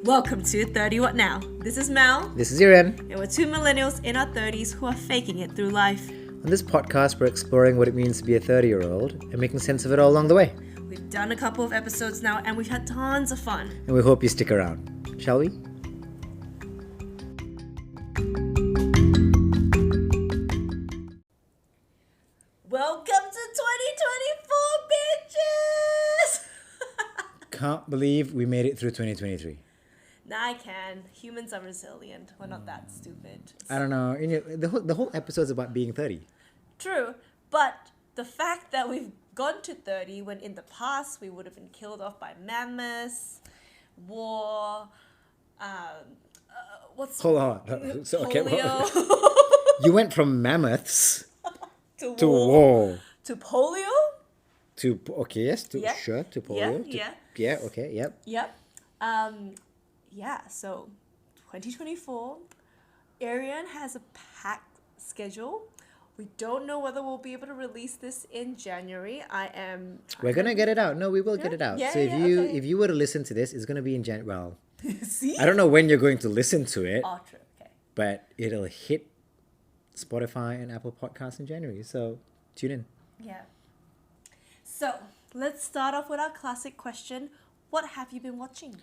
Welcome to 30 What Now? This is Mel, This is Iran. and we're two millennials in our 30s who are faking it through life. On this podcast, we're exploring what it means to be a 30-year-old and making sense of it all along the way. We've done a couple of episodes now, and we've had tons of fun. And we hope you stick around. Shall we? Welcome to 2024, bitches! Can't believe we made it through 2023. Nah, I can. Humans are resilient. We're not that stupid. I don't know. The whole episode's about being 30. True, but the fact that we've gone to 30 when in the past we would have been killed off by mammoths, war, what's Hold on. So, okay, polio you went from mammoths to to war war to polio. to okay, yes, to Yeah. sure to Yeah, polio. yeah. Yeah. Okay. Yep. Yep. Yeah. So, 2024, Arian has a packed schedule. We don't know whether we'll be able to release this in January. I am. We're gonna get it out. No, we will get it out. Yeah, so okay. if you were to listen to this, it's gonna be in Jan. Well, See? I don't know when you're going to listen to it. Oh, true. Okay. But it'll hit Spotify and Apple Podcasts in January. So tune in. Yeah. So let's start off with our classic question. What have you been watching?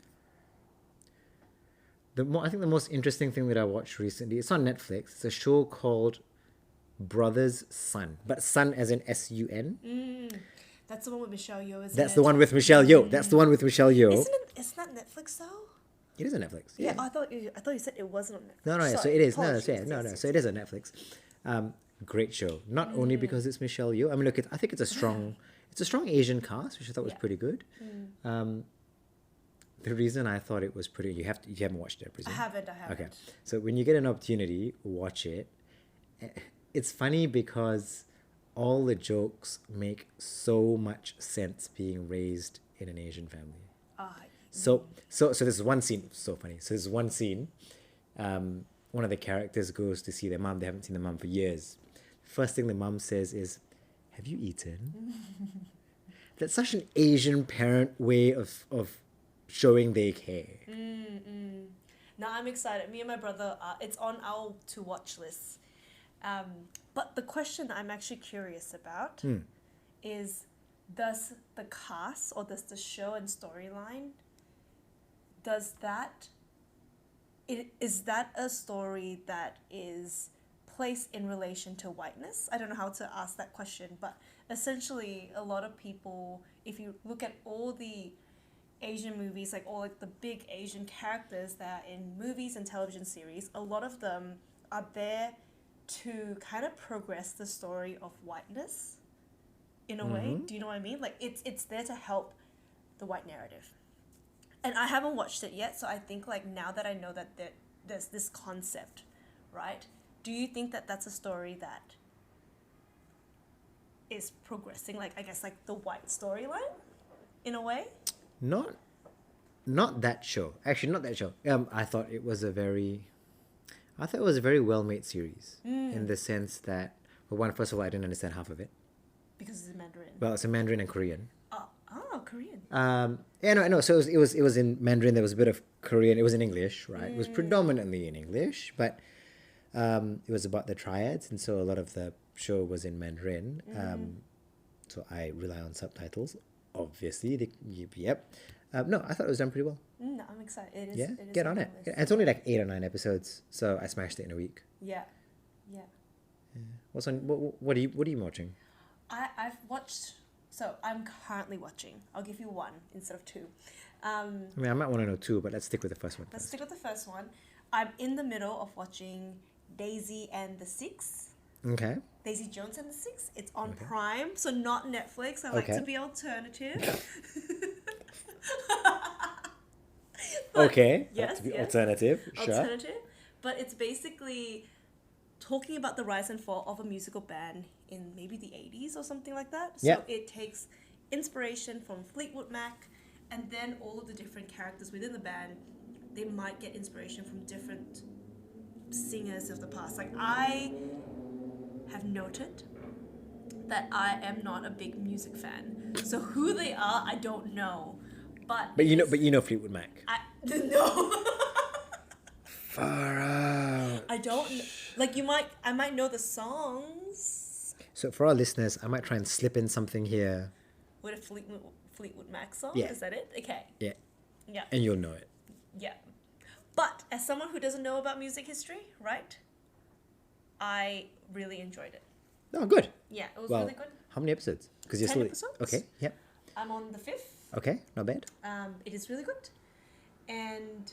I think the most interesting thing that I watched recently, it's on Netflix. It's a show called Brothers Sun. But Sun as in S-U-N. That's the one with Michelle Yeoh, isn't That's it? the one with Michelle Yeoh. That's the one with Michelle Yeoh. Isn't that Netflix though? It is on Netflix. Yeah, I thought you said it wasn't on Netflix. No, so Sorry, it is. apologies. So it is on Netflix. Great show. Not only because it's Michelle Yeoh. I mean, look, I think it's a strong Asian cast, which I thought was pretty good. The reason I thought it was pretty, you haven't watched it, I presume. I haven't. Okay, so when you get an opportunity, watch it. It's funny because all the jokes make so much sense being raised in an Asian family. So there's one scene, so funny. So there's one scene, one of the characters goes to see their mom. They haven't seen their mom for years. First thing the mom says is, "Have you eaten?" That's such an Asian parent way of showing they care. Now I'm excited. Me and my brother, it's on our to watch list. But the question I'm actually curious about is, does the cast or does the show and storyline, is that a story that is placed in relation to whiteness? I don't know how to ask that question, but essentially a lot of people, if you look at all the Asian movies, like all like the big Asian characters that are in movies and television series, a lot of them are there to kind of progress the story of whiteness in a way. Do you know what I mean? Like it's there to help the white narrative. And I haven't watched it yet, so I think like now that I know that there's this concept, right? Do you think that that's a story that is progressing, like I guess like the white storyline in a way? Not that show. Actually, not that show. I thought it was a very well made series in the sense that, for one, first of all, I didn't understand half of it. Because it's in Mandarin. Well, it's in Mandarin and Korean. Korean. No. So it was in Mandarin. There was a bit of Korean. It was in English, right? It was predominantly in English, but it was about the triads, and so a lot of the show was in Mandarin. So I rely on subtitles, obviously. Yep. No, I thought it was done pretty well. No, I'm excited. It is. Yeah, It is get on on my it. list. It's only like 8 or 9 episodes, so I smashed it in a week. Yeah. What's on? What are you watching? I've watched. So I'm currently watching. I'll give you one instead of two. I mean, I might want to know 2, but let's stick with the first one. Let's First. stick with the first one. I'm in the middle of watching Daisy and the Six. Okay. Daisy Jones and the Six. It's on Prime, so not Netflix. I like Okay. to be alternative. But- Okay. Yes, To be yes. alternative. Sure. Alternative, but it's basically talking about the rise and fall of a musical band in maybe the 80s or something like that. So Yeah. it takes inspiration from Fleetwood Mac, and then all of the different characters within the band, they might get inspiration from different singers of the past. Like I have noted that I am not a big music fan. So who they are, I don't know. But But it is- you know Fleetwood Mac. I no. Far out. I don't like I might know the songs So for our listeners, I might try and slip in something here. with a Fleetwood Mac song. Yeah. Is that it? Okay. Yeah, Yeah. and you'll know it. Yeah. But as someone who doesn't know about music history, right? I really enjoyed it. Oh, good. Yeah, it was Well, really good. how many episodes? Because you're 10 still episodes. okay. Yep. I'm on the 5th. Okay, not bad. It is really good. And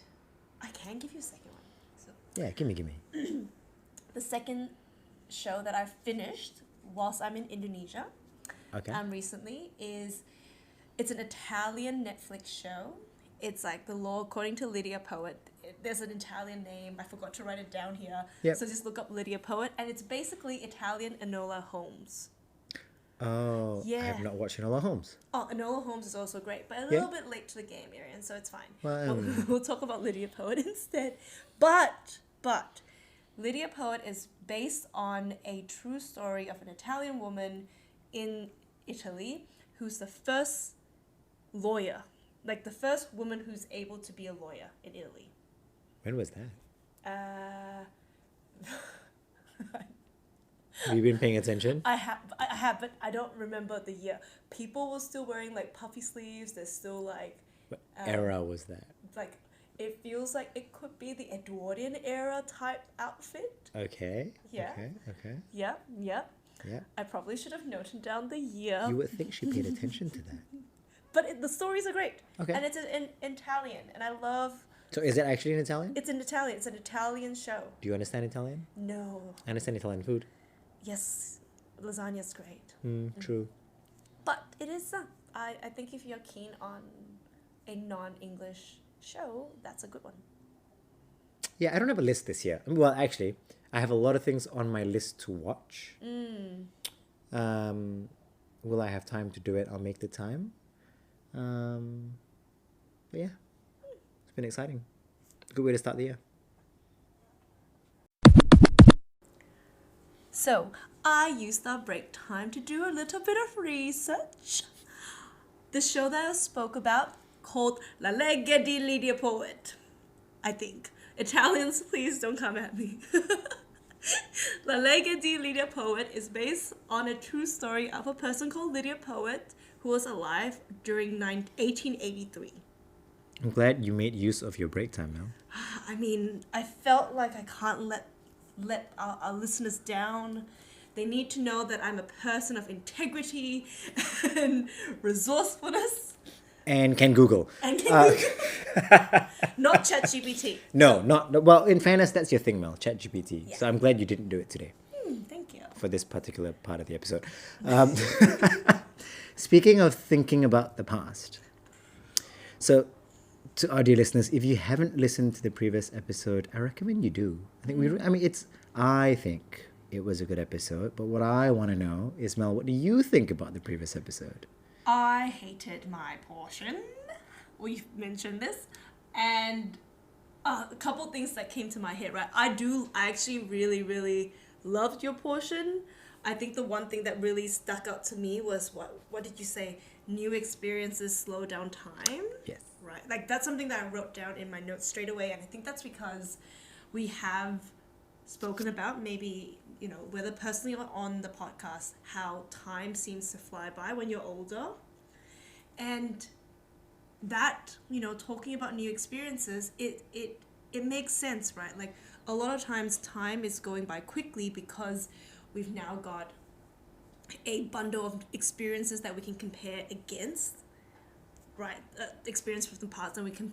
I can give you a second one. So Yeah, give me. the second show that I finished whilst I'm in Indonesia Okay. recently it's an Italian Netflix show. It's like The Law According to Lydia Poet. There's an Italian name. I forgot to write it down here. Yep. So just look up Lydia Poet, and it's basically Italian Enola Holmes. Oh, I Yeah. have not watched Enola Holmes. Oh, Enola Holmes is also great, but a Yeah. little bit late to the game, Arian, so it's fine. Well, We'll talk about Lydia Poet instead. But Lydia Poet is based on a true story of an Italian woman in Italy who's the first lawyer, like the first woman who's able to be a lawyer in Italy. When was that? Uh, Have you been paying attention? I have, but I don't remember the year. People were still wearing like puffy sleeves. There's still like What era was that? like it feels like it could be the Edwardian era type outfit. Okay. Yeah. Okay. Yeah. Yeah. I probably should have noted down the year. You would think she paid attention to that. But the stories are great. Okay. And it's in Italian, and I love. So is it actually in Italian? It's in Italian. It's an Italian show. Do you understand Italian? No. I understand Italian food. Yes, lasagna's great. True. But it is. I think if you're keen on a non-English show, that's a good one. Yeah, I don't have a list this year. Well, actually, I have a lot of things on my list to watch. Will I have time to do it? I'll make the time. But yeah, it's been exciting. Good way to start the year. So, I used our break time to do a little bit of research. The show that I spoke about called La Lega di Lydia Poet, I think. Italians, please don't come at me. La Lega di Lydia Poet is based on a true story of a person called Lydia Poet who was alive during 1883. I'm glad you made use of your break time now. I mean, I felt like I can't let our listeners down. They need to know that I'm a person of integrity and resourcefulness. And can Google. And not ChatGPT. No, well, in fairness, that's your thing, Mel, ChatGPT. Yeah. So I'm glad you didn't do it today Thank you. for this particular part of the episode. Speaking of thinking about the past, so to our dear listeners, if you haven't listened to the previous episode, I recommend you do. I think it was a good episode, but what I want to know is, Mel, what do you think about the previous episode? I hated my portion. We've mentioned this. And a couple things that came to my head, right? I actually really, really loved your portion. I think the one thing that really stuck out to me was what did you say? New experiences slow down time. Yes. Right. Like that's something that I wrote down in my notes straight away, and I think that's because we have spoken about maybe, whether personally or on the podcast, how time seems to fly by when you're older. And that, talking about new experiences, it makes sense, right? Like a lot of times time is going by quickly because we've now got a bundle of experiences that we can compare against, right? Experience from the past that we can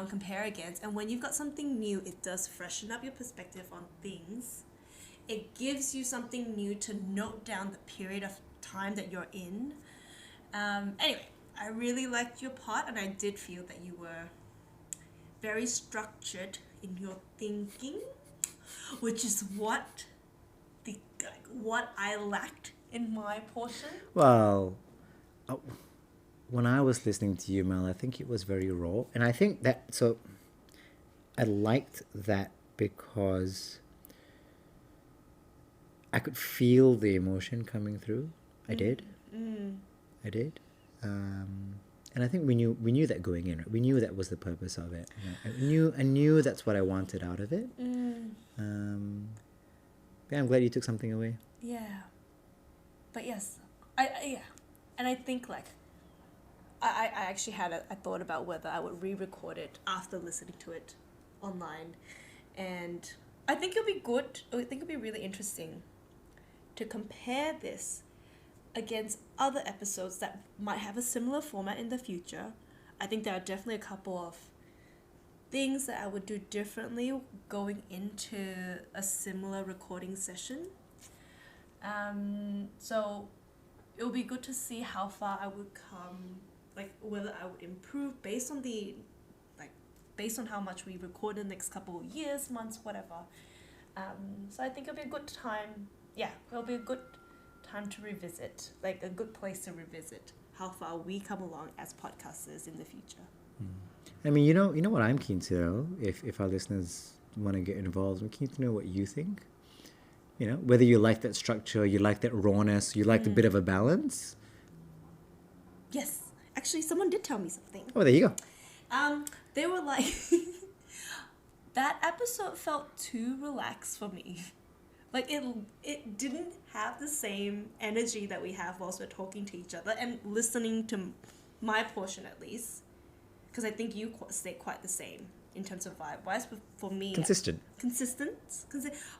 compare against. And when you've got something new, it does freshen up your perspective on things. It gives you something new to note down the period of time that you're in. Anyway, I really liked your part, and I did feel that you were very structured in your thinking, which is what I lacked in my portion. Well, when I was listening to you, Mel, I think it was very raw. And I think that, so I liked that because I could feel the emotion coming through. I did. I did. And And I think we knew that going in, right? We knew that was the purpose of it. You know? I knew that's what I wanted out of it. Yeah, I'm glad you took something away. Yeah. But yes, yeah. And I think like I actually had I thought about whether I would re-record it after listening to it online, and I think it'll be good. I think it'll be really interesting to compare this against other episodes that might have a similar format in the future. I think there are definitely a couple of things that I would do differently going into a similar recording session. So it'll be good to see how far I would come, like whether I would improve based on based on how much we record in the next couple of years, months, whatever. So I think it'll be a good time. Yeah, it'll be a good time to revisit, like a good place to revisit how far we come along as podcasters in the future. I mean, you know what I'm keen to know. If our listeners want to get involved, I'm keen to know what you think. You know, whether you like that structure, you like that rawness, you like a bit of a balance. Yes, actually, someone did tell me something. Oh, there you go. They were like, that episode felt too relaxed for me. Like it didn't have the same energy that we have whilst we're talking to each other and listening to my portion at least, because I think you stay quite the same in terms of vibe-wise. But for me, Consistent.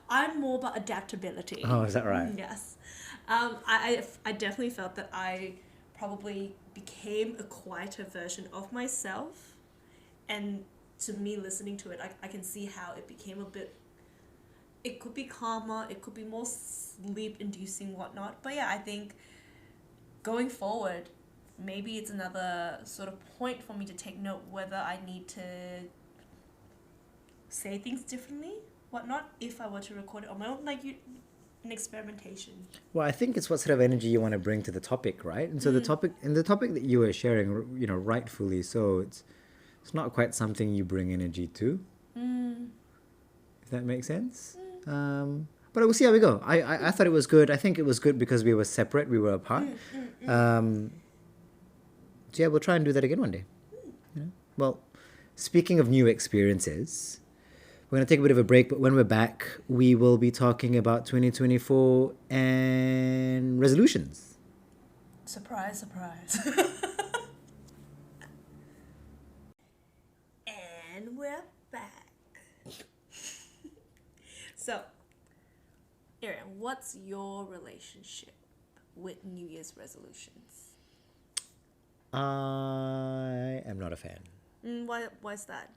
I'm more about adaptability. Oh, is that right? Yes. I definitely felt that I probably became a quieter version of myself, and to me listening to it, I can see how it became a bit, it could be calmer, it could be more sleep-inducing, whatnot. But yeah, I think going forward, maybe it's another sort of point for me to take note whether I need to say things differently, whatnot, if I were to record it on my own, like an experimentation. Well, I think it's what sort of energy you want to bring to the topic, right? And so the topic that you were sharing, you know, rightfully so, it's not quite something you bring energy to. If that makes sense. But we'll see how we go. I thought it was good. I think it was good because we were separate, we were apart. So yeah, we'll try and do that again one day. You know? Well, speaking of new experiences, we're going to take a bit of a break, but when we're back, we will be talking about 2024 and resolutions. Surprise, surprise. And we're back. So, Arian, what's your relationship with New Year's resolutions? I am not a fan. Why's that?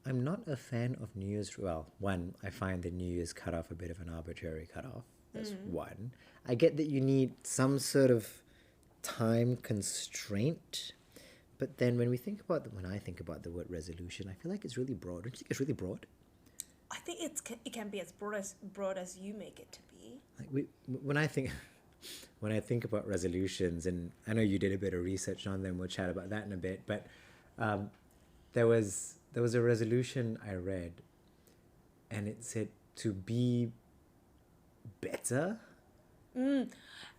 I'm not a fan of New Year's. Well, one, I find the New Year's cutoff a bit of an arbitrary cutoff. That's one. I get that you need some sort of time constraint, but then when I think about the word resolution, I feel like it's really broad. Don't you think it's really broad? I think it can be as broad as you make it to be. Like when I think about resolutions, and I know you did a bit of research on them. We'll chat about that in a bit. But there was a resolution I read, and it said to be better.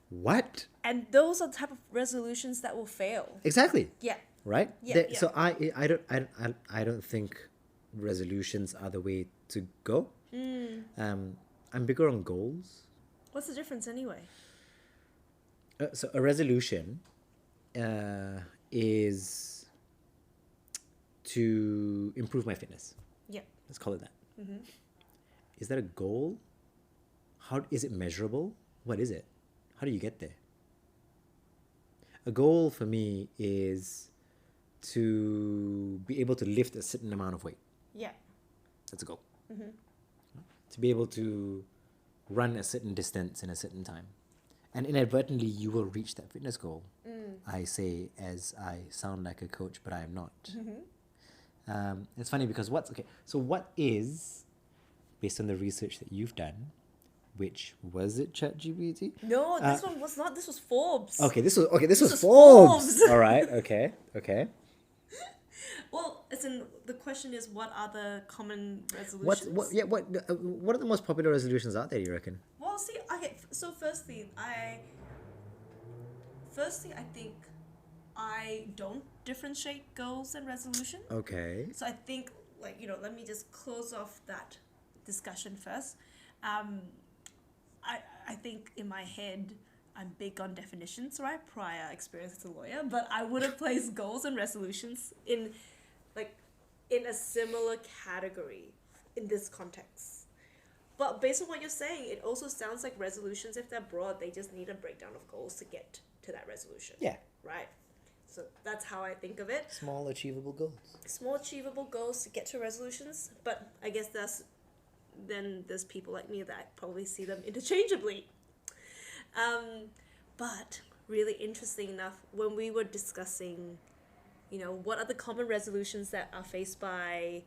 What? And those are the type of resolutions that will fail. Exactly. Yeah. Right. Yeah. So I don't think resolutions are the way to go. I'm bigger on goals. What's the difference anyway? So a resolution is to improve my fitness. Yeah. Let's call it that. Is that a goal? How is it measurable? What is it? How do you get there? A goal for me is to be able to lift a certain amount of weight. Yeah. That's a goal. To be able to run a certain distance in a certain time. And inadvertently, you will reach that fitness goal. I say as I sound like a coach, but I am not. It's funny because what is, based on the research that you've done, which was it ChatGPT? No, this one was not. This was Forbes. This was was Forbes. Forbes. All right. Okay. Well, the question is, what are the common resolutions? What are the most popular resolutions out there, you reckon? Well, see, okay. So firstly, I think I don't differentiate goals and resolution. Okay. So I think, like, let me just close off that discussion first. Um, I think in my head, I'm big on definitions, right? Prior experience as a lawyer, but I would have placed goals and resolutions like, in a similar category in this context. But based on what you're saying, it also sounds like resolutions, if they're broad, they just need a breakdown of goals to get to that resolution. Yeah. Right? So that's how I think of it. Small achievable goals. Small achievable goals to get to resolutions, but I guess there's people like me that probably see them interchangeably. But really interesting enough, when we were discussing, what are the common resolutions that are faced by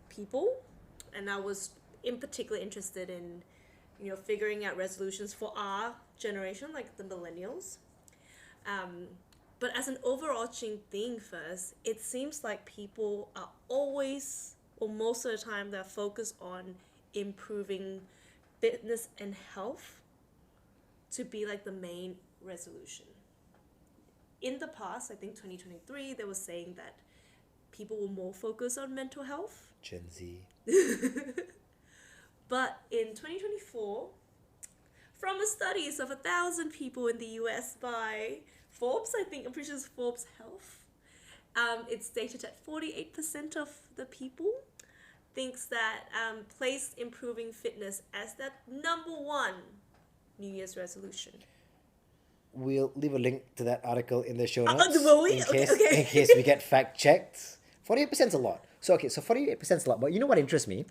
people, and I was in particular interested in, figuring out resolutions for our generation, like the millennials. But as an overarching thing first, it seems like people are always, or most of the time, they're focused on improving fitness and health to be like the main resolution. In the past, I think 2023, they were saying that people were more focused on mental health. Gen Z. But in 2024, from a studies of 1,000 people in the US by Forbes, I think, I'm pretty sure it's Forbes Health, it's stated that 48% of the people thinks that placed improving fitness as that number one New Year's resolution. We'll leave a link to that article in the show Oh, notes will we? in Okay, case okay. in case we get fact checked. 48% is a lot. So 48% is a lot. But you know what interests me?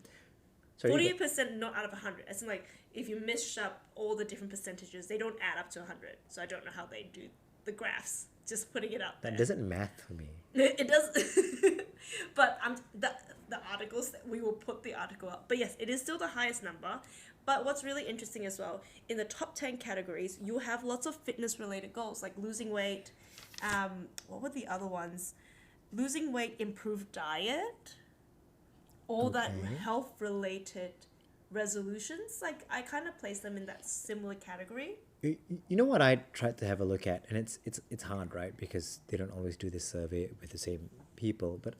Sorry, 48% not out of 100. As in, like, if you mesh up all the different percentages, they don't add up to 100. So I don't know how they do the graphs. Just putting it out there. that doesn't math for me. It does. But the articles, we will put the article up. But yes, it is still the highest number. But what's really interesting as well, in the top 10 categories, you have lots of fitness related goals, like losing weight. What were the other ones? Losing weight, improved diet, all that health related resolutions. Like, I kind of place them in that similar category. You know what I tried to have a look at, and it's hard, right? Because they don't always do this survey with the same people. But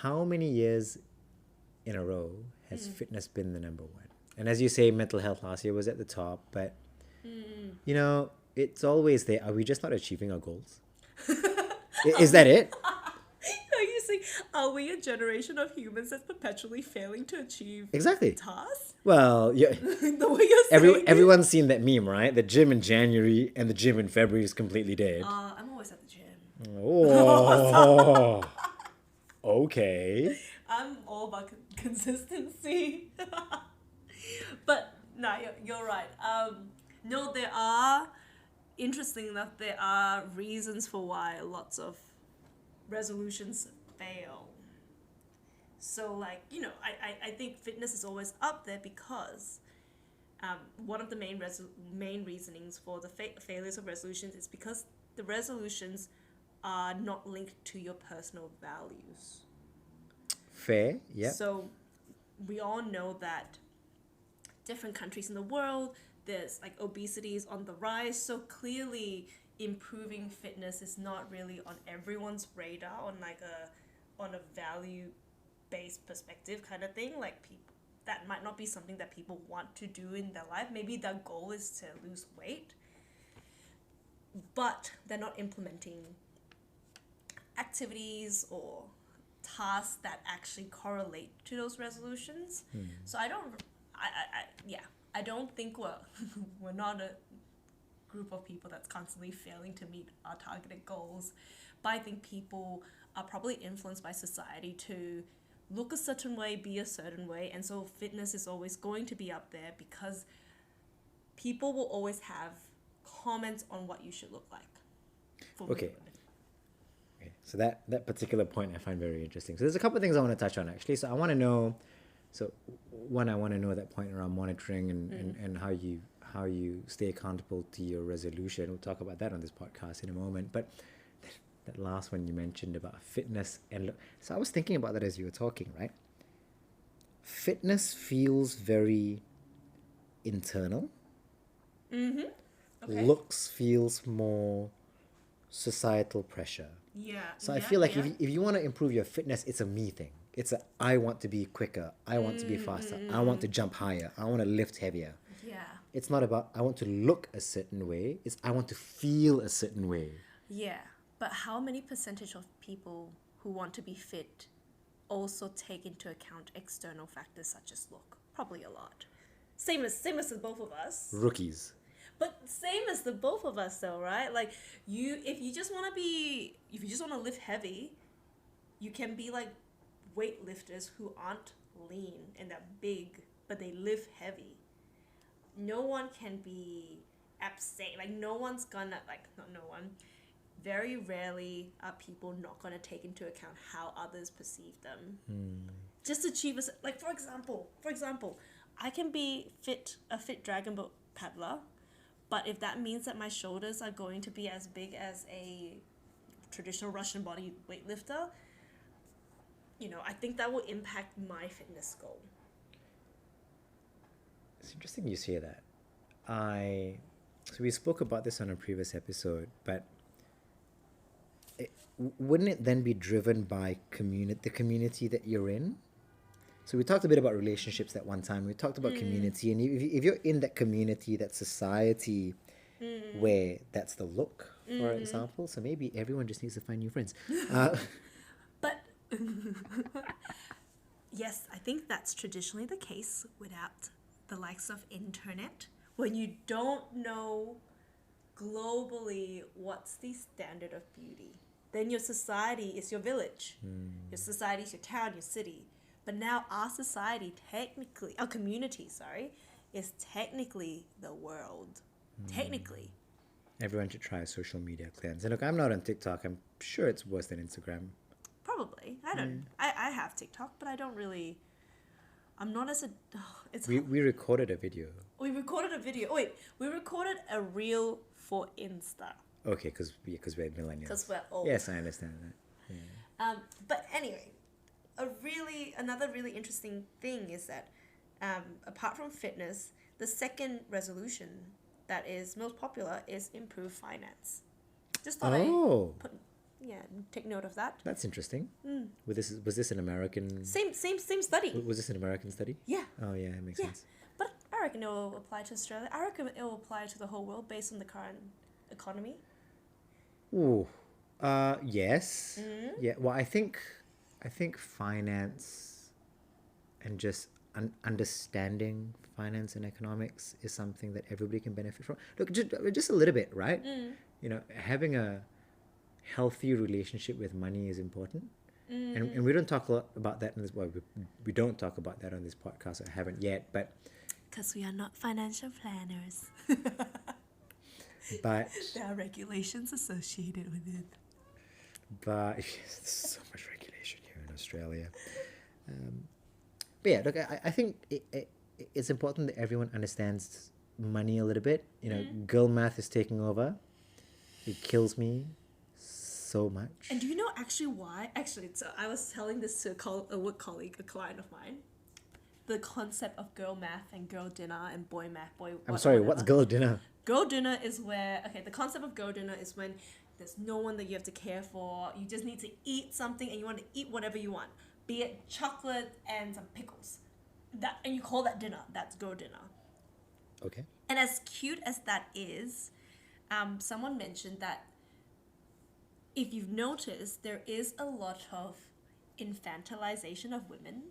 how many years in a row has fitness been the number one? And as you say, mental health last year was at the top, but it's always there. Are we just not achieving our goals? Is that it? Are you saying, are we a generation of humans that's perpetually failing to achieve Exactly. tasks? Well, yeah. The way you're saying Everyone's seen that meme, right? The gym in January and the gym in February is completely dead. I'm always at the gym. Oh. Okay. I'm all about consistency. But no, you're right. No, interesting enough, there are reasons for why lots of resolutions fail. So, like, I think fitness is always up there because one of the main reasonings for the failures of resolutions is because the resolutions are not linked to your personal values. Fair, yeah. So we all know that different countries in the world, there's like obesity is on the rise. So clearly improving fitness is not really on everyone's radar on a value based perspective kind of thing. Like, people, that might not be something that people want to do in their life. Maybe their goal is to lose weight, but they're not implementing activities or tasks that actually correlate to those resolutions. So I don't think we're not a group of people that's constantly failing to meet our targeted goals, but I think people are probably influenced by society to look a certain way, be a certain way, and so fitness is always going to be up there because people will always have comments on what you should look like. Okay. So that particular point I find very interesting. So there's a couple of things I want to touch on actually. So I want to know, I want to know that point around monitoring and how you stay accountable to your resolution. We'll talk about that on this podcast in a moment. But that last one you mentioned about fitness and so I was thinking about that as you were talking, right? Fitness feels very internal. Okay. Looks feels more societal pressure. Yeah. So I feel like if you want to improve your fitness, it's a me thing. It's a I want to be quicker, I want to be faster, I want to jump higher, I want to lift heavier. Yeah. It's not about I want to look a certain way, it's I want to feel a certain way. Yeah. But how many percentage of people who want to be fit also take into account external factors such as look? Probably a lot. Same as the both of us. Rookies. But same as the both of us though, right? Like if you just want to lift heavy, you can be like weightlifters who aren't lean and they're big, but they lift heavy. No one can be abstain. Like no one's gonna not no one. Very rarely are people not gonna take into account how others perceive them. Just to achieve like for example, I can be a fit dragon boat paddler, but if that means that my shoulders are going to be as big as a traditional Russian body weightlifter, I think that will impact my fitness goal. It's interesting you say that. So we spoke about this on a previous episode, but wouldn't it then be driven by the community that you're in? So we talked a bit about relationships at one time. We talked about community, and if you're in that community, that society, where that's the look, for example. So maybe everyone just needs to find new friends. But yes, I think that's traditionally the case without the likes of internet. When you don't know globally what's the standard of beauty, then your society is your village. Your society is your town, your city. But now our society our community, is technically the world. Technically. Everyone should try a social media cleanse. And look, I'm not on TikTok. I'm sure it's worse than Instagram. Probably. I don't. I have TikTok, but I don't really. I'm not as a. It's. We recorded a video. We recorded a video. Wait, we recorded a reel for Insta. Okay, because we're millennials. Because we're old. Yes, I understand that. Yeah. But anyway, another really interesting thing is that, apart from fitness, the second resolution that is most popular is improve finance. Just thought take note of that. That's interesting. Was this an American? Same study. Was this an American study? Yeah. Oh yeah, it makes sense. But I reckon it will apply to Australia. I reckon it will apply to the whole world based on the current economy. Ooh, yes. Yeah. Well, I think finance and just understanding finance and economics is something that everybody can benefit from. Look, just a little bit, right? Having a healthy relationship with money is important. And we don't talk a lot about that in this. Well, we don't talk about that on this podcast. I haven't yet, but because we are not financial planners. But there are regulations associated with it. But yes, there's so much regulation here in Australia. But yeah, look, I think it's important that everyone understands money a little bit. Girl math is taking over. It kills me so much. And do you know actually why? Actually, so I was telling this to a work colleague, a client of mine. The concept of girl math and girl dinner and boy math, I'm sorry, what's girl dinner? Girl dinner is where, the concept of girl dinner is when there's no one that you have to care for. You just need to eat something and you want to eat whatever you want. Be it chocolate and some pickles. And you call that dinner. That's girl dinner. Okay. And as cute as that is, someone mentioned that if you've noticed, there is a lot of infantilization of women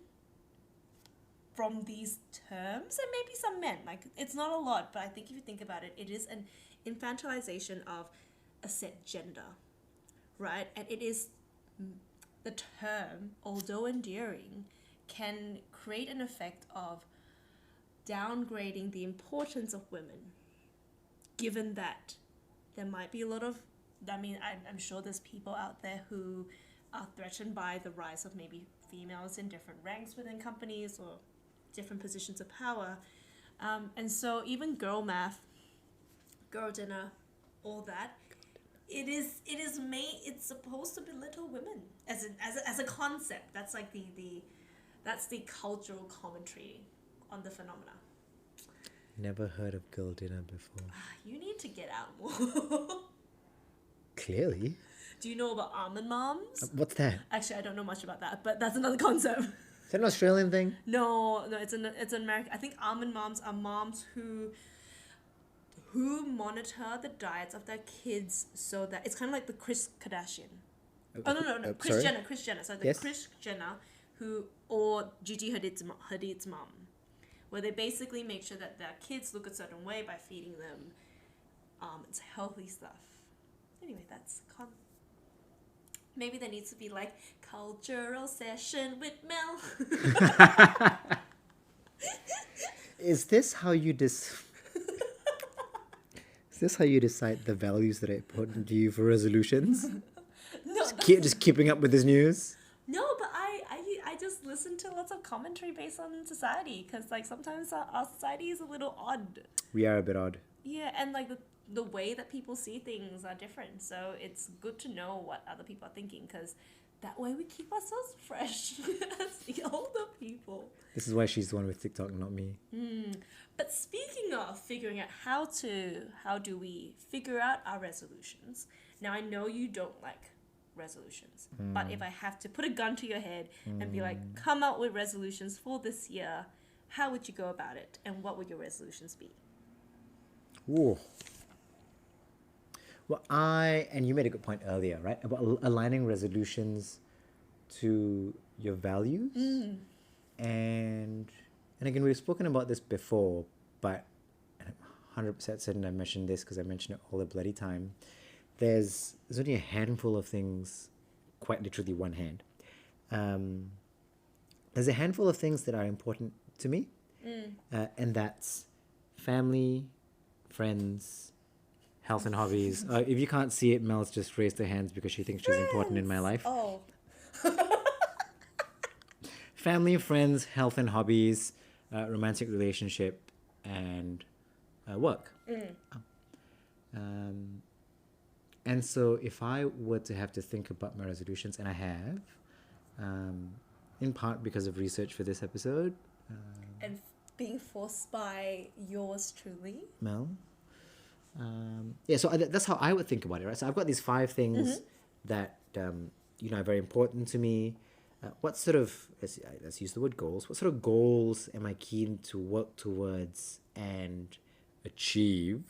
from these terms, and maybe some men. Like, it's not a lot, but I think if you think about it, it is an infantilization of a set gender, right? And it is the term, although endearing, can create an effect of downgrading the importance of women, given that there might be a lot of, I'm sure there's people out there who are threatened by the rise of maybe females in different ranks within companies or different positions of power. And so even girl math, girl dinner, all that, it's supposed to belittle women as a concept. That's like that's the cultural commentary on the phenomena. Never heard of girl dinner before. You need to get out more. Clearly. Do you know about almond moms? What's that? Actually, I don't know much about that, but that's another concept. Is that an Australian thing? No, it's an American. I think almond moms are moms who monitor the diets of their kids so that it's kind of like the Kris Kardashian. Oh no, Kris sorry? Jenner, Kris Jenner. So the Yes? Kris Jenner or Gigi Hadid's mom, where they basically make sure that their kids look a certain way by feeding them it's healthy stuff. Anyway, maybe there needs to be like cultural session with Mel. Is this how you Is this how you decide the values that are important to you for resolutions? No, Just keeping up with this news? no, but I just listen to lots of commentary based on society because like sometimes our society is a little odd. We are a bit odd. Yeah, and like the way that people see things are different. So it's good to know what other people are thinking because that way we keep ourselves fresh as the older people. This is why she's the one with TikTok, not me. But speaking of figuring out how do we figure out our resolutions? Now I know you don't like resolutions, but if I have to put a gun to your head and be like, come out with resolutions for this year, how would you go about it? And what would your resolutions be? Ooh. Well, and you made a good point earlier, right? About aligning resolutions to your values. And again, we've spoken about this before, but I'm 100% certain I mentioned this because I mention it all the bloody time. There's only a handful of things, quite literally one hand. There's a handful of things that are important to me, and that's family, friends, health and hobbies. If you can't see it, Mel's just raised her hands because she thinks she's important in my life. Oh. Family, friends, health and hobbies, romantic relationship, and work. And so if I were to have to think about my resolutions, and I have, in part because of research for this episode, And being forced by yours truly. Mel. So that's how I would think about it, right? So I've got these 5 things that are very important to me. What sort of let's use the word goals. What sort of goals am I keen to work towards and achieve?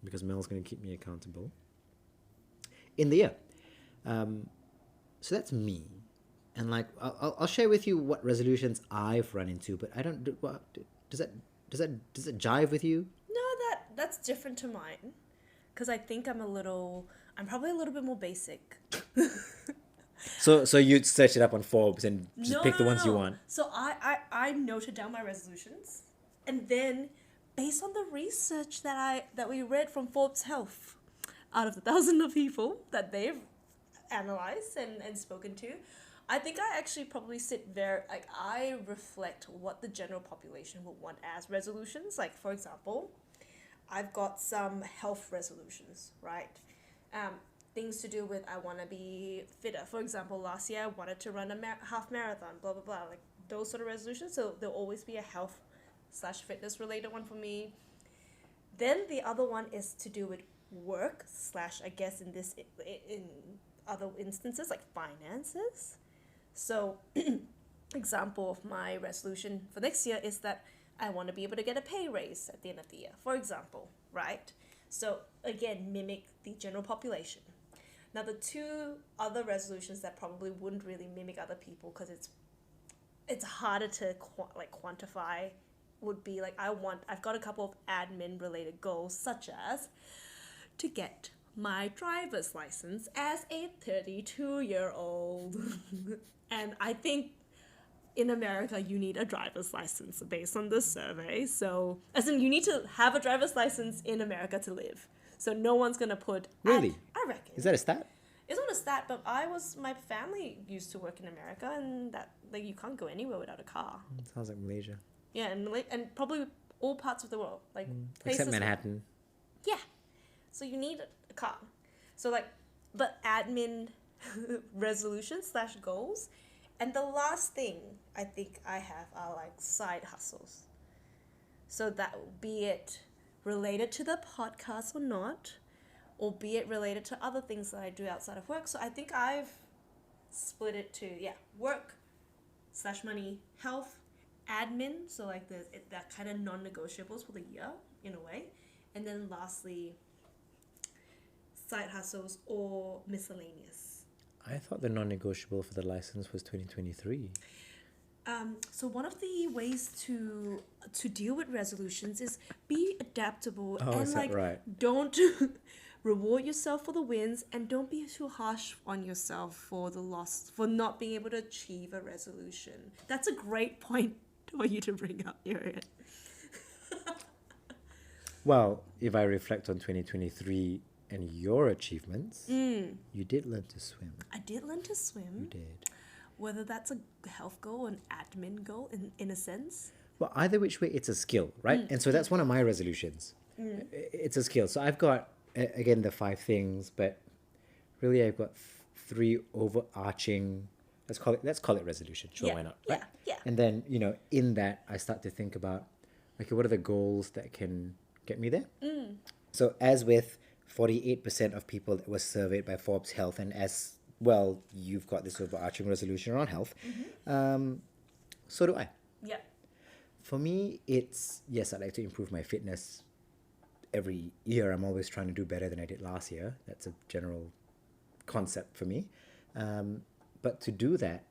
Because Mel's going to keep me accountable in the year. So that's me, and like I'll share with you what resolutions I've run into, but I don't. Does that jive with you? No, that's different to mine. Because I think I'm probably a little bit more basic. So you'd search it up on Forbes and just pick the ones you want. So I noted down my resolutions, and then based on the research that we read from Forbes Health, out of the thousands of people that they've analyzed and spoken to, I think I actually probably I reflect what the general population would want as resolutions. Like, for example, I've got some health resolutions, right? Things to do with I want to be fitter. For example, last year I wanted to run a half marathon, blah, blah, blah. Like those sort of resolutions. So there'll always be a health/fitness related one for me. Then the other one is to do with work / I guess in other instances like finances. So example of my resolution for next year is that I want to be able to get a pay raise at the end of the year, for example, right? So again, mimic the general population. Now the 2 other resolutions that probably wouldn't really mimic other people because it's harder to quantify would be like I've got a couple of admin related goals, such as to get my driver's license as a 32-year-old. And I think in America you need a driver's license based on this survey. So as in you need to have a driver's license in America to live. So no one's gonna put Really? I reckon. Is that a stat? It's not a stat, but my family used to work in America, and that like you can't go anywhere without a car. Sounds like Malaysia. Yeah, and probably all parts of the world, like Except Manhattan. Yeah, so you need a car. So but admin resolutions / goals, and the last thing I think I have are like side hustles. So that be it related to the podcast or not, or be it related to other things that I do outside of work. So I think I've split it to, work slash money, health, admin, so like that kind of non-negotiables for the year in a way, and then lastly side hustles or miscellaneous. I thought the non-negotiable for the license was 2023. So one of the ways to deal with resolutions is be adaptable Oh, and is that right? don't reward yourself for the wins and don't be too harsh on yourself for the loss for not being able to achieve a resolution. That's a great point for you to bring up, Arian. Well, if I reflect on 2023 and your achievements, you did learn to swim. I did learn to You swim. did. Whether that's a health goal or an admin goal in a sense. Well, either which way, it's a skill, right? And so that's one of my resolutions. It's a skill. So I've got, again, the 5 things, but really I've got 3 overarching, let's call it resolution. Sure, Yeah, why not? yeah. And then, in that, I start to think about, okay, what are the goals that can get me there? So as with 48% of people that was surveyed by Forbes Health, and as well, you've got this overarching resolution around health, so do I. Yeah. For me, it's, yes, I'd like to improve my fitness every year. I'm always trying to do better than I did last year. That's a general concept for me. But to do that,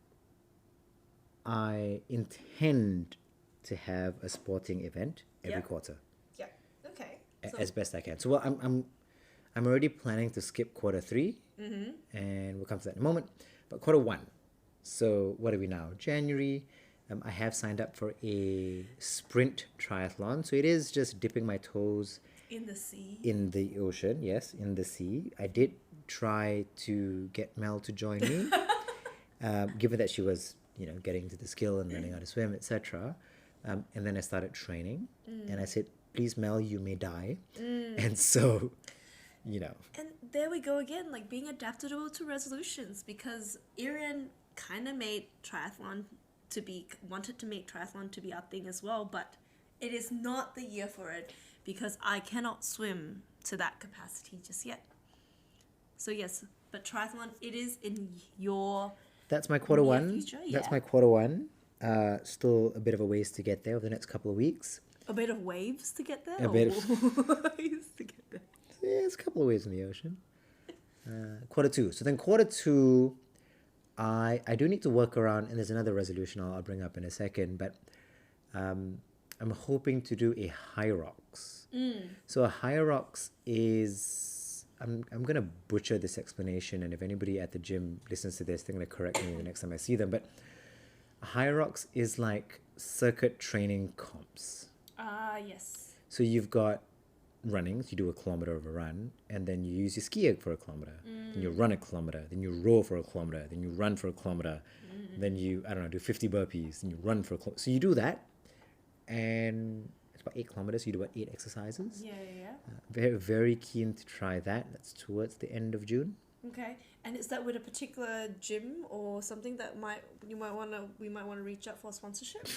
I intend to have a sporting event every Yeah. quarter Yeah. Okay. as best I can. So, well, I'm already planning to skip quarter 3, and we'll come to that in a moment. But quarter 1, so what are we now? January. I have signed up for a sprint triathlon. So it is just dipping my toes In the sea. in the ocean. Yes, in the sea. I did try to get Mel to join me, given that she was, getting to the skill and learning how to swim, etc. And then I started training, and I said, "Please, Mel, you may die." And so, And there we go again, like being adaptable to resolutions, because Irian kind of wanted to make triathlon to be our thing as well, but it is not the year for it because I cannot swim to that capacity just yet. So yes, but triathlon, it is in your that's my quarter near 1. future, That's yeah. my quarter 1. Still a bit of a ways to get there over the next couple of weeks. a bit of waves to get there. A bit waves to get there. Yeah, there's a couple of waves in the ocean. Quarter 2. So then quarter 2, I do need to work around, and there's another resolution I'll bring up in a second, but I'm hoping to do a Hyrox. So a Hyrox is, I'm going to butcher this explanation, and if anybody at the gym listens to this, they're going to correct me the next time I see them, but a Hyrox is like circuit training comps. Yes. So you've got running, so you do a kilometer of a run, and then you use your ski egg for a kilometer, then you run a kilometer, then you row for a kilometer, then you run for a kilometer, then you, I don't know, do 50 burpees, then you run for a kilometer. So you do that, and it's about 8 kilometers, you do about 8 exercises. Yeah. Very, very keen to try that. That's towards the end of June. Okay. And is that with a particular gym or something that we might want to reach out for sponsorship?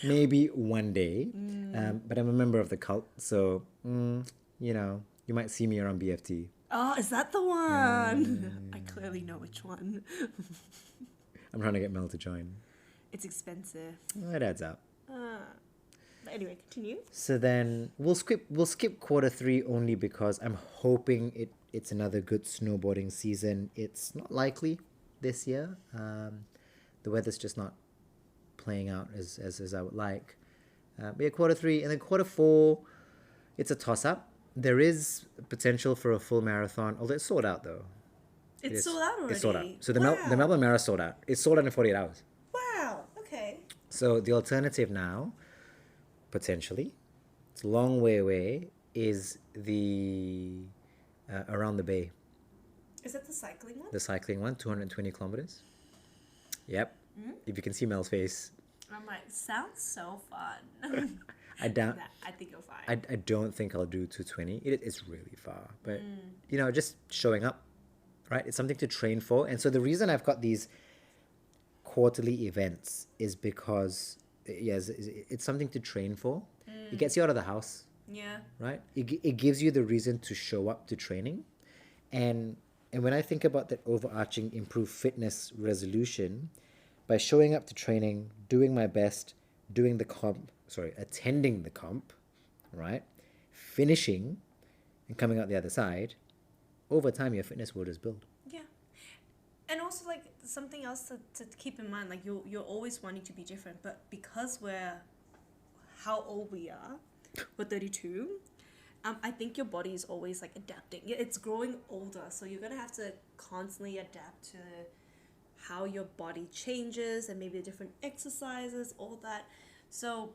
Maybe one day, but I'm a member of the cult, so, you might see me around BFT. Oh, is that the one? I clearly know which one. I'm trying to get Mel to join. It's expensive. It adds up. But anyway, continue. So then we'll skip quarter 3 only because I'm hoping it's another good snowboarding season. It's not likely this year. The weather's just not playing out as I would like. But yeah, quarter 3 and then quarter 4, it's a toss up. There is potential for a full marathon, although it's sold out though. It's sold out already. It's sold out. So the Wow. Melbourne Marathon sold out. It's sold out in 48 hours. Wow. Okay. So the alternative now, potentially, it's a long way away, is the around the bay, Is that the cycling one? the cycling one, 220 kilometers. Yep. If you can see Mel's face, I'm like, sounds so fun. I doubt. I think you'll find. I don't think I'll do 220. It's really far, but just showing up, right? It's something to train for, and so the reason I've got these quarterly events is because yes, it's something to train for. It gets you out of the house. Yeah. right? It gives you the reason to show up to training. And when I think about that overarching improved fitness resolution, by showing up to training, doing my best, attending the comp, right? Finishing and coming out the other side, over time your fitness will just build. Yeah. And also, like, something else to keep in mind, like, you're always wanting to be different, but because we're how old we are, we're 32, I think your body is always, like, adapting. It's growing older, so you're going to have to constantly adapt to how your body changes and maybe the different exercises, all that. So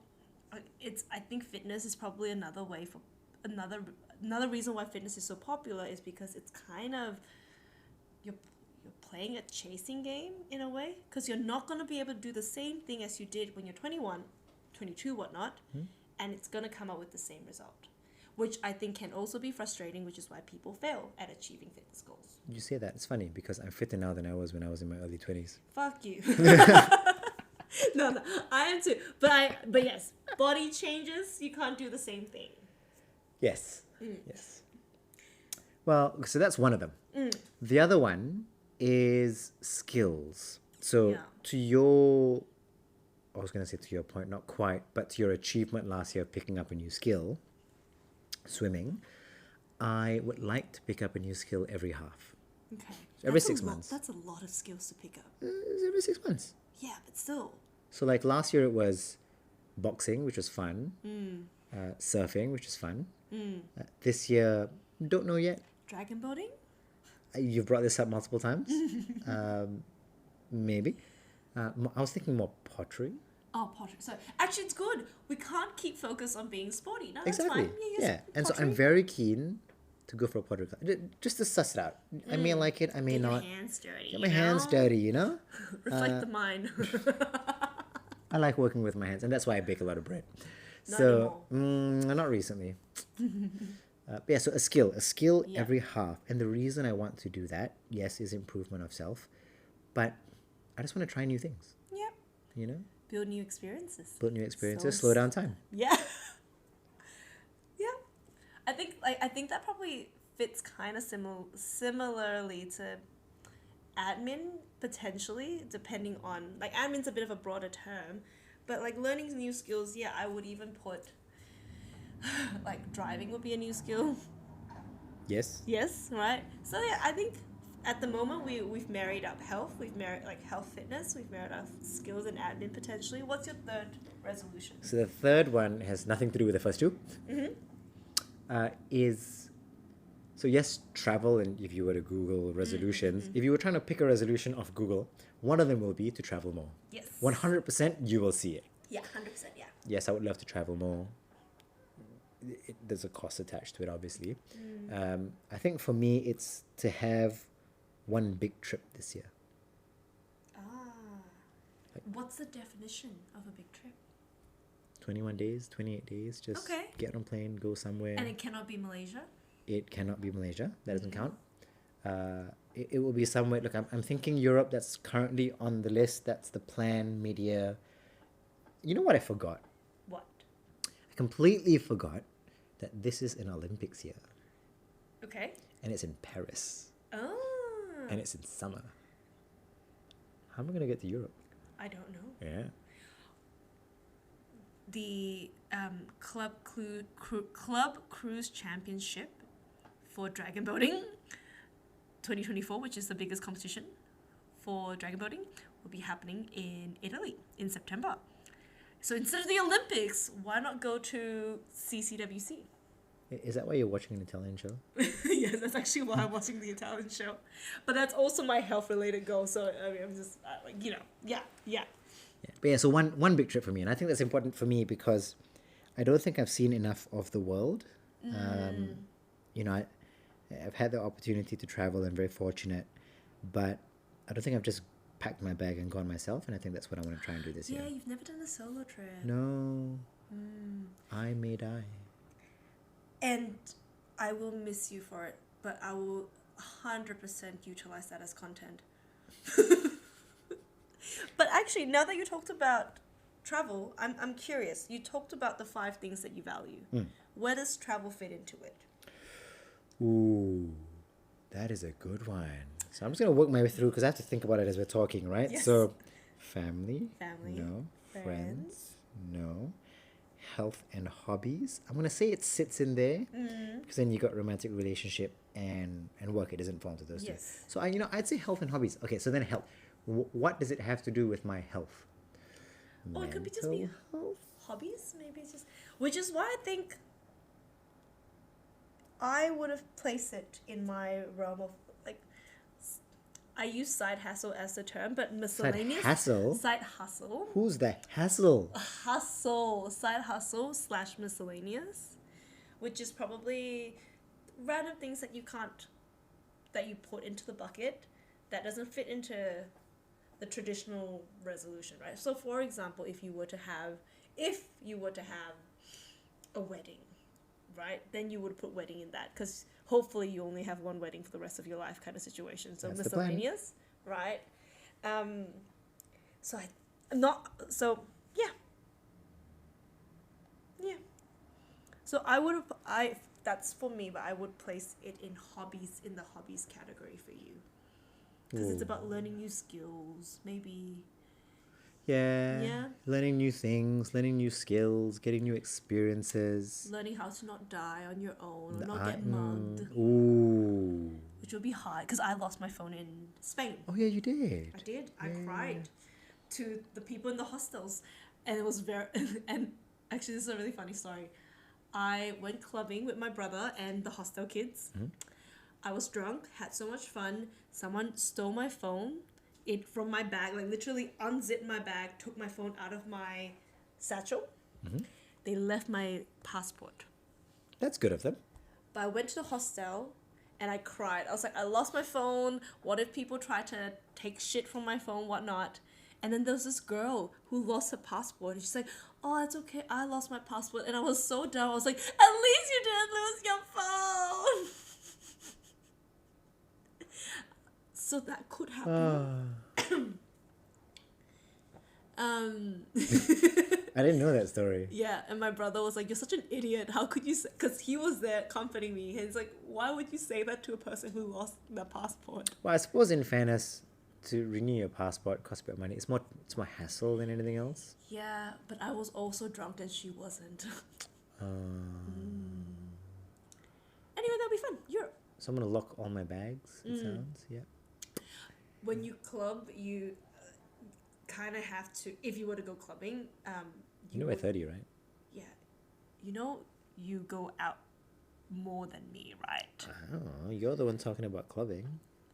I think fitness is probably another way for another reason why fitness is so popular is because it's kind of you're playing a chasing game in a way, because you're not going to be able to do the same thing as you did when you're 21, 22, whatnot, and it's going to come out with the same result, which I think can also be frustrating, which is why people fail at achieving fitness goals. You say that, it's funny because I'm fitter now than I was when I was in my early 20s. Fuck you. No, I am too. But yes, body changes, you can't do the same thing. Yes. Yes. Well, so that's one of them. The other one is skills. So Yeah. to your, I was going to say to your point, not quite, but to your achievement last year of picking up a new skill, swimming, I would like to pick up a new skill every half. Okay. Every That's a 6 lot- months. That's a lot of skills to pick up. Every 6 months. Yeah, but still. So like last year it was boxing, which was fun. Surfing, which is fun. This year, don't know yet. Dragon boating? You've brought this up multiple times. Maybe. I was thinking more pottery. Oh, pottery. So actually, it's good. We can't keep focus on being sporty. No, that's Exactly. fine. Yeah. And so I'm pottery. very keen to go for a pottery class. Just to suss it out. I may like it, I may Get your not. hands dirty. Get my hands dirty, you know? Reflect the mind. I like working with my hands, and that's why I bake a lot of bread. Not Not recently. Yeah, so a skill Yeah. every half. And the reason I want to do that, yes, is improvement of self, but I just want to try new things, Yep. you know? Build new experiences. Build new experiences, So slow down time. Yeah. Yeah. I think that probably fits kind of similarly to admin, potentially, depending on, like, admin's a bit of a broader term, but like learning new skills, yeah, I would even put like driving would be a new skill. Yes? Yes, right? So yeah, I think at the moment we've married up health, we've married like health fitness, we've married up skills and admin potentially. What's your third resolution? So the third one has nothing to do with the first two. Is, so yes, travel, and if you were to Google resolutions, if you were trying to pick a resolution off Google, one of them will be to travel more. Yes. 100% you will see it. Yeah, 100%, yeah. Yes, I would love to travel more. There's a cost attached to it, obviously. I think for me, it's to have one big trip this year. Ah. What's the definition of a big trip? 21 days, 28 days, just Okay. get on a plane, go somewhere. And it cannot be Malaysia? It cannot be Malaysia. That doesn't count. It will be somewhere. Look, I'm thinking Europe. That's currently on the list. That's the plan, media. You know what I forgot? What? I completely forgot that this is an Olympics year. Okay. And it's in Paris. Oh. And it's in summer. How am I going to get to Europe? I don't know. Yeah. The Club Cruise Championship for dragon boating 2024, which is the biggest competition for dragon boating, will be happening in Italy in September. So instead of the Olympics, why not go to CCWC? Is that why you're watching an Italian show? Yes, that's actually why I'm watching the Italian show. But that's also my health-related goal. So I mean, I'm just yeah. Yeah. But yeah, so one big trip for me, and I think that's important for me because I don't think I've seen enough of the world. You know, I've had the opportunity to travel. I'm very fortunate, but I don't think I've just packed my bag and gone myself. And I think that's what I want to try and do this year. Yeah, you've never done a solo trip. No, I may die. And I will miss you for it, but I will 100% utilize that as content. But actually, now that you talked about travel, I'm curious. You talked about the 5 things that you value. Where does travel fit into it? Ooh, that is a good one. So I'm just gonna work my way through because I have to think about it as we're talking, right? Yes. So, family, Family, no. friends. Friends, no. Health and hobbies. I'm gonna say it sits in there because then you got romantic relationship and work. It doesn't fall into those two. Yes. So I'd say health and hobbies. Okay, so then health. What does it have to do with my health? Or it could be just be Mental health. hobbies, maybe it's just, which is why I think I would have placed it in my realm of like, I use side hustle as the term, but miscellaneous hustle? side hustle, Who's the hassle? side hustle / miscellaneous, which is probably random things that you put into the bucket that doesn't fit into the traditional resolution, right? So for example, if you were to have a wedding, right, then you would put wedding in that because hopefully you only have one wedding for the rest of your life kind of situation. So That's the plan. miscellaneous, right? So I not so yeah. So that's for me, but I would place it in hobbies, in the hobbies category for you, because it's Ooh. about learning new skills, maybe. Yeah. Yeah. Learning new things, learning new skills, getting new experiences. Learning how to not die on your own or The not get mugged, Ooh. which would be hard because I lost my phone in Spain. Oh yeah, you did. I did. I Yeah. cried to the people in the hostels, and it was very. And actually, this is a really funny story. I went clubbing with my brother and the hostel kids. I was drunk, had so much fun. Someone stole my phone from my bag, like literally unzipped my bag, took my phone out of my satchel. They left my passport. That's good of them. But I went to the hostel and I cried. I was like, I lost my phone. What if people try to take shit from my phone, whatnot? And then there was this girl who lost her passport. And she's like, oh, it's okay. I lost my passport. And I was so dumb. I was like, at least you didn't lose your phone. So that could happen. I didn't know that story. Yeah, and my brother was like, you're such an idiot. How could you say... Because he was there comforting me. And he's like, why would you say that to a person who lost their passport? Well, I suppose in fairness, to renew your passport costs a bit of money. It's more hassle than anything else. Yeah, but I was also drunk and she wasn't. Anyway, that'll be fun. So I'm gonna lock all my bags. It sounds When you club, you kind of have to... If you were to go clubbing... You know we're 30, right? Yeah. You know, you go out more than me, right? Oh, you're the one talking about clubbing.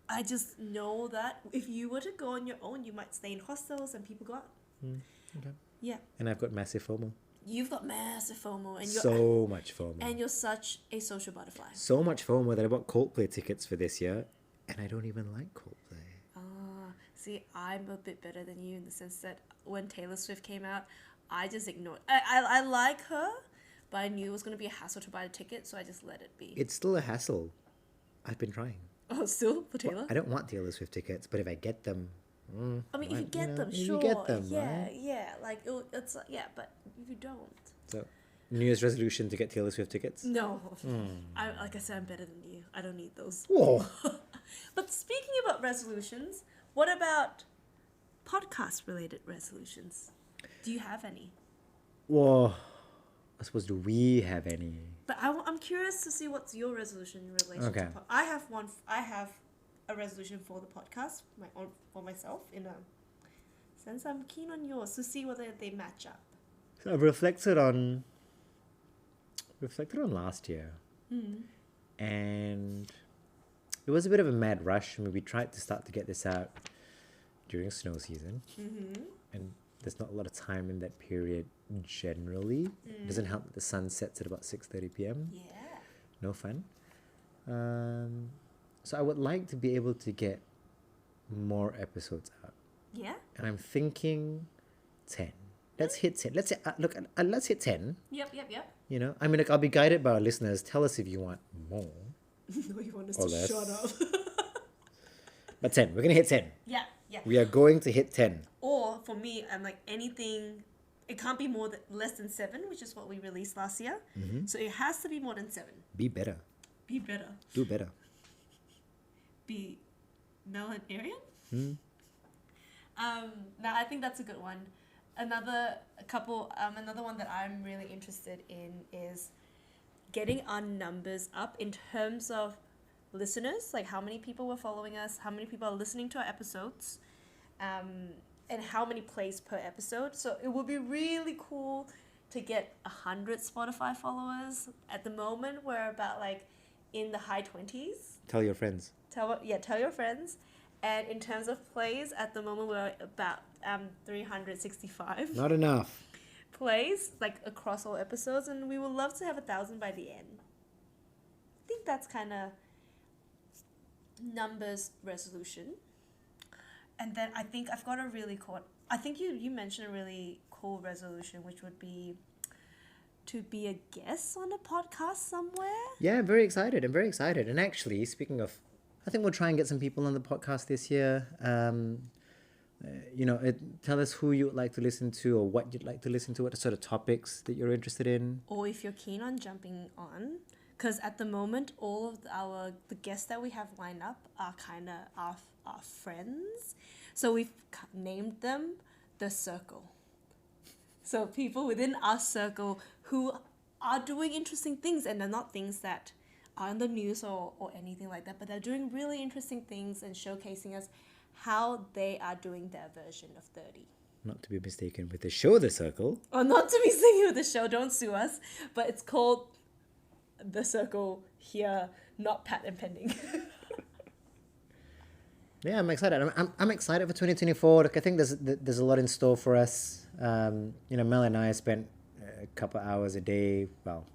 I just know that if you were to go on your own, you might stay in hostels and people go out. Okay. Yeah. And I've got massive FOMO. You've got massive FOMO and you're So much FOMO. and you're such a social butterfly. So much FOMO that I bought Coldplay tickets for this year, and I don't even like Coldplay. See, I'm a bit better than you in the sense that when Taylor Swift came out, I just ignored. I like her, but I knew it was going to be a hassle to buy a ticket, so I just let it be. It's still a hassle. I've been trying. Oh, still for Taylor? I don't want Taylor Swift tickets, but if I get them, I mean, if you get them, if sure. you get them, yeah, right? yeah. Like it's yeah, but if you don't, So, New Year's resolution to get Taylor Swift tickets. no. Like I said, I'm better than you. I don't need those. Whoa. But speaking about resolutions, what about podcast-related resolutions? Do you have any? Whoa. I suppose, do we have any? But I'm curious to see what's your resolution in relation Okay. to I have one. I have a resolution for the podcast, my own for myself. In a sense, I'm keen on yours to see whether they match up. So I've reflected on last year, and it was a bit of a mad rush. I mean, we tried to start to get this out during snow season, and there's not a lot of time in that period generally. It doesn't help that the sun sets at about 6:30 p.m. Yeah. No fun. So I would like to be able to get more episodes out, Yeah. and I'm thinking 10. Let's hit 10. Let's say, let's hit 10. Yep. You know, I mean, like, I'll be guided by our listeners. Tell us if you want more. No, you want us Or to less. shut up. But 10. We're gonna hit 10. Yeah. We are going to hit 10. Or for me, I'm like anything it can't be less than 7, which is what we released last year. Mm-hmm. So it has to be more than 7. Be better. Be better. Do better. Be millenarian. Hmm. Now I think that's a good one. Another one that I'm really interested in is getting our numbers up in terms of listeners, like how many people were following us, how many people are listening to our episodes, and how many plays per episode. So it would be really cool to get 100 Spotify followers. At the moment, we're about like in the high 20s. Tell your friends. Tell your friends. And in terms of plays, at the moment we're about 365 Not enough. plays, like across all episodes, and we would love to have 1,000 by the end. I think that's kind of numbers resolution. And then I think I've got a really cool. I think you mentioned a really cool resolution, which would be to be a guest on a podcast somewhere. Yeah, I'm very excited. And actually, speaking of, I think we'll try and get some people on the podcast this year. Tell us who you'd like to listen to or what you'd like to listen to, what sort of topics that you're interested in. Or if you're keen on jumping on, because at the moment all of the guests that we have lined up are kind of our friends, so we've named them the Circle. So people within our circle who are doing interesting things, and they're not things that are in the news or anything like that, but they're doing really interesting things and showcasing us how they are doing their version of 30. Not to be mistaken with the show The Circle. Or not to be singing with the show, don't sue us, but it's called The Circle here, not Pat and Pending. Yeah, I'm excited. I'm excited for 2024. Look, I think there's a lot in store for us. Mel and I spent a couple hours a day. Well,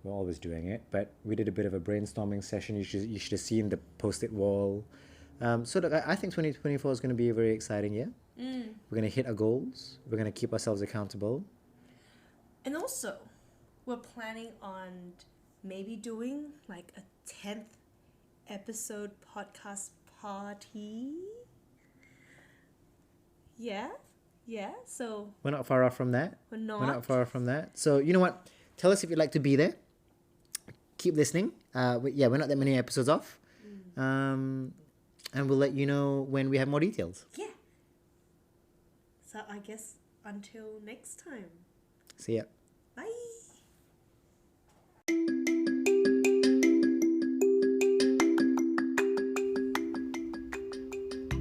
we're always doing it, but we did a bit of a brainstorming session. You should have seen the post-it wall. So look, I think 2024 is going to be a very exciting year. We're going to hit our goals. We're going to keep ourselves accountable. And also, we're planning on maybe doing like a 10th episode podcast party. Yeah. So We're not far off from that. we're not. We're not far off from that. So you know what? Tell us if you'd like to be there. Keep listening. We're not that many episodes off. And we'll let you know when we have more details. Yeah. So I guess until next time. See ya.